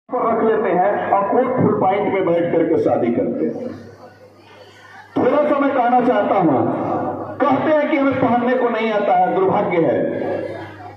रख लेते हैं और कोट फुल पॉइंट में बैठ करके शादी करते हैं। थोड़ा सा मैं कहना चाहता हूं, कहते हैं कि हमें पहनने को नहीं आता है, दुर्भाग्य है।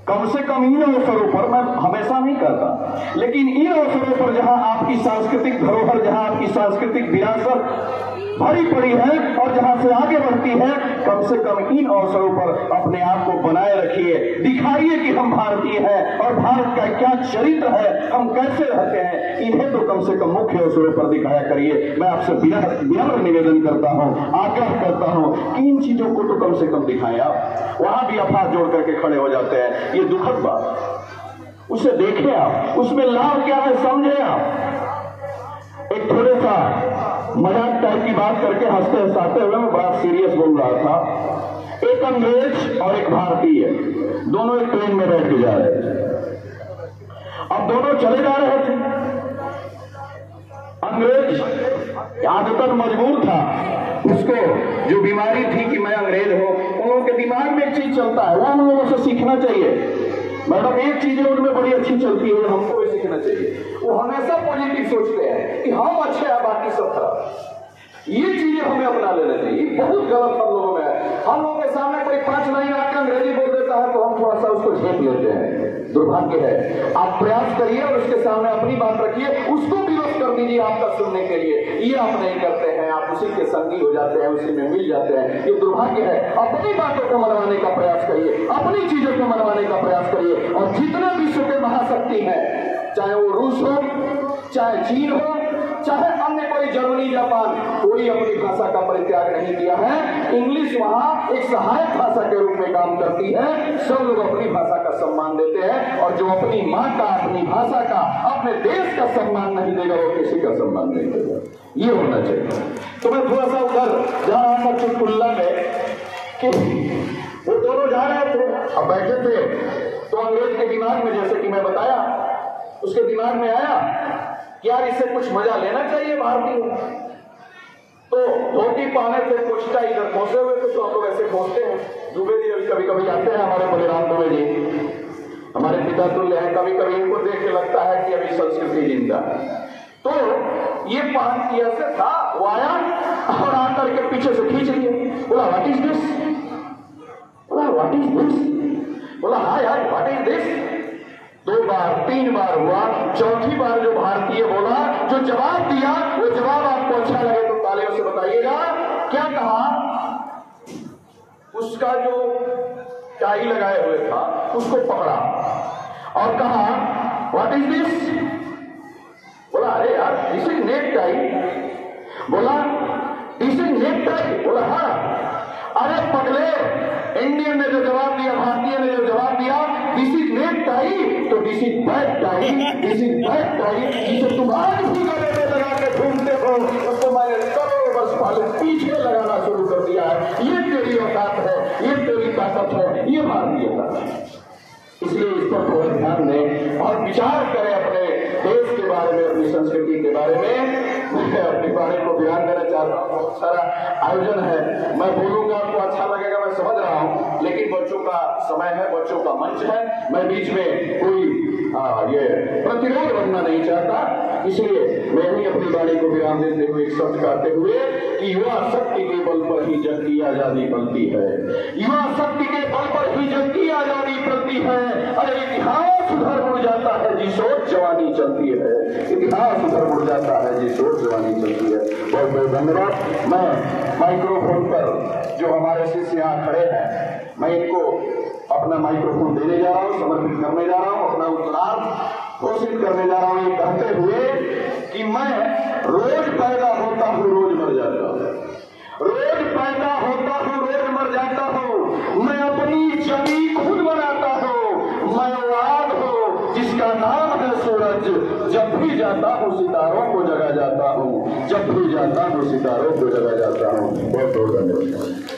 कम से कम इन अवसरों पर, मैं हमेशा नहीं कहता, लेकिन इन अवसरों पर जहां आपकी सांस्कृतिक धरोहर, जहां आपकी सांस्कृतिक विरासत भरी पड़ी है और जहां से आगे बढ़ती है, कम से कम इन अवसरों पर अपने आप को बनाए रखिए, दिखाइए कि हम भारतीय हैं और भारत का क्या चरित्र है, हम कैसे रहते हैं। इन्हें तो कम से कम मुख्य अवसरों पर दिखाया करिए। मैं आपसे विनम्र निवेदन करता हूं, आग्रह करता हूं कि इन चीजों को तो कम से कम दिखाएं। आप वहां भी अफवाह जोड़ करके खड़े हो जाते हैं, ये दुखद बात। उसे देखें आप, उसमें लाभ क्या है समझे आप। एक थोड़े सा मजाक टाइप की बात करके हंसते हंसाते हुए मैं बड़ा सीरियस बोल रहा था। एक अंग्रेज और एक भारतीय दोनों एक ट्रेन में बैठ के जा रहे थे। अब दोनों चले जा रहे थे। अंग्रेज आदतन मजबूर था, उसको जो बीमारी थी कि मैं अंग्रेज हूं, उन लोगों के दिमाग में एक चीज चलता है, वो उन लोगों से सीखना चाहिए। मतलब एक चीज उनमें बड़ी अच्छी चलती है, हमको भी सीखना चाहिए। वो हमेशा पॉजिटिव सोचते हैं कि हम अच्छे हैं, बाकी सब खराब। ये चीजें हमें अपना लेना चाहिए। बहुत गलत हम लोगों में है। हम लोगों के सामने कोई 5 लाइन आकर अंग्रेजी बोल देता है तो हम थोड़ा सा उसको झेप लेते हैं। दुर्भाग्य है। आप प्रयास करिए और उसके सामने अपनी बात रखिए, उसको विरोध कर दीजिए आपका सुनने के लिए। ये आप नहीं करते हैं, आप उसी के संगी हो जाते हैं, उसी में मिल जाते हैं। ये दुर्भाग्य है। अपनी बातों को मनवाने का प्रयास करिए, अपनी चीजों को मनवाने का प्रयास करिए। और जितने विश्व के महाशक्ति हैं, चाहे वो रूस हो, चाहे चीन हो, चाहे अन्य कोई जर्मनी, जापान, कोई अपनी भाषा का परित्याग नहीं किया है। इंग्लिश वहां एक सहायक भाषा के रूप में काम करती है। सब लोग अपनी भाषा का सम्मान देते हैं और जो अपनी माँ का, अपनी भाषा का, अपने देश का सम्मान नहीं देगा वो किसी का सम्मान नहीं देगा। ये होना चाहिए। तो मैं थोड़ा सा उधर जा रहा था चुटकुल्ला में कि वो दोनों जा रहे थे, अब बैठे थे तो अंग्रेज के दिमाग में, जैसे कि मैं बताया, उसके दिमाग में आया कि यार इससे कुछ मजा लेना चाहिए भारतीय। तो धोती पहने थे, कुछ इधर पहुंचे हुए थे, तो हम लोग ऐसे पहुंचते हैं। दुबे जी कभी कभी आते हैं, हमारे बलिराम दुबे जी हमारे पिता तुल्य हैं। कभी कभी इनको देख के लगता है कि अभी संस्कृति जिंदा है। तो ये पहन किया से था, वो आया और आकर के पीछे से खींच लिए। बोला व्हाट इज दिस, बोला व्हाट इज दिस, बोला हाय हाय व्हाट इज दिस। 2 बार 3 बार हुआ, चौथी बार जो भारतीय बोला, जो जवाब दिया, वो जवाब आपको अच्छा लगे तो तालियों से बताइएगा। क्या कहा? उसका जो टाई लगाए हुए था उसको पकड़ा और कहा व्हाट इज दिस। बोला अरे यार दिस इज नेक टाई। बोला दिस इज नेक टाई। बोला हाँ। अरे पगले, इंडियन ने जो जवाब दिया, भारतीय ने जो जवाब दिया दिस इज नेक टाई, तो this is bad tie, this is bad tie. जिसे तुम आज भी गले में लगा के घूमते हो, उसको मैंने करोड़ों वर्ष पहले पीछे लगाना शुरू कर दिया है। ये तेरी औकात है, ये तेरी ताकत है, ये भारतीयता है। इसलिए इस पर थोड़ा ध्यान दें और विचार करें अपने देश के बारे में, अपनी संस्कृति के बारे में। मैं अपनी बारे को बयान देना चाहता हूँ। बहुत सारा आयोजन है, मैं बोलूंगा आपको अच्छा लगेगा, मैं समझ रहा हूँ, लेकिन बच्चों का समय है, बच्चों का मंच है। मैं बीच में कोई ये प्रतिरोध बनना नहीं चाहता, इसलिए मैं ही अपनी बाणी को विराम देते हुए एक शब्द कहते हुए कि युवा शक्ति के बल पर ही जग की आजादी बनती है। युवा शक्ति के बल पर ही जग की आजादी बनती है। अरे इतिहास उधर मुड़ जाता है जी सोच जवानी चलती है। इतिहास उधर मुड़ जाता है जी सोच जवानी चलती है। बहुत बहुत धन्यवाद। मैं माइक्रोफोन पर जो हमारे शिष्य यहाँ खड़े हैं, मैं इनको अपना माइक्रोफोन देने जा रहा हूँ, समर्पित करने जा रहा हूँ, अपना उत्तरार्थ घोषित करने जा रहा हूँ, ये कहते हुए कि मैं रोज पैदा होता हूँ, रोज मर जाता हूँ। रोज पैदा होता हूँ, रोज मर जाता हूँ। मैं अपनी जमी खुद बनाता हूँ। मैं वाद हूँ जिसका नाम है सूरज। जब भी जाता हूँ सितारों को जगा जाता हूँ, जब भी जाता हूँ सितारों को जगा जाता हूँ। बहुत बहुत धन्यवाद।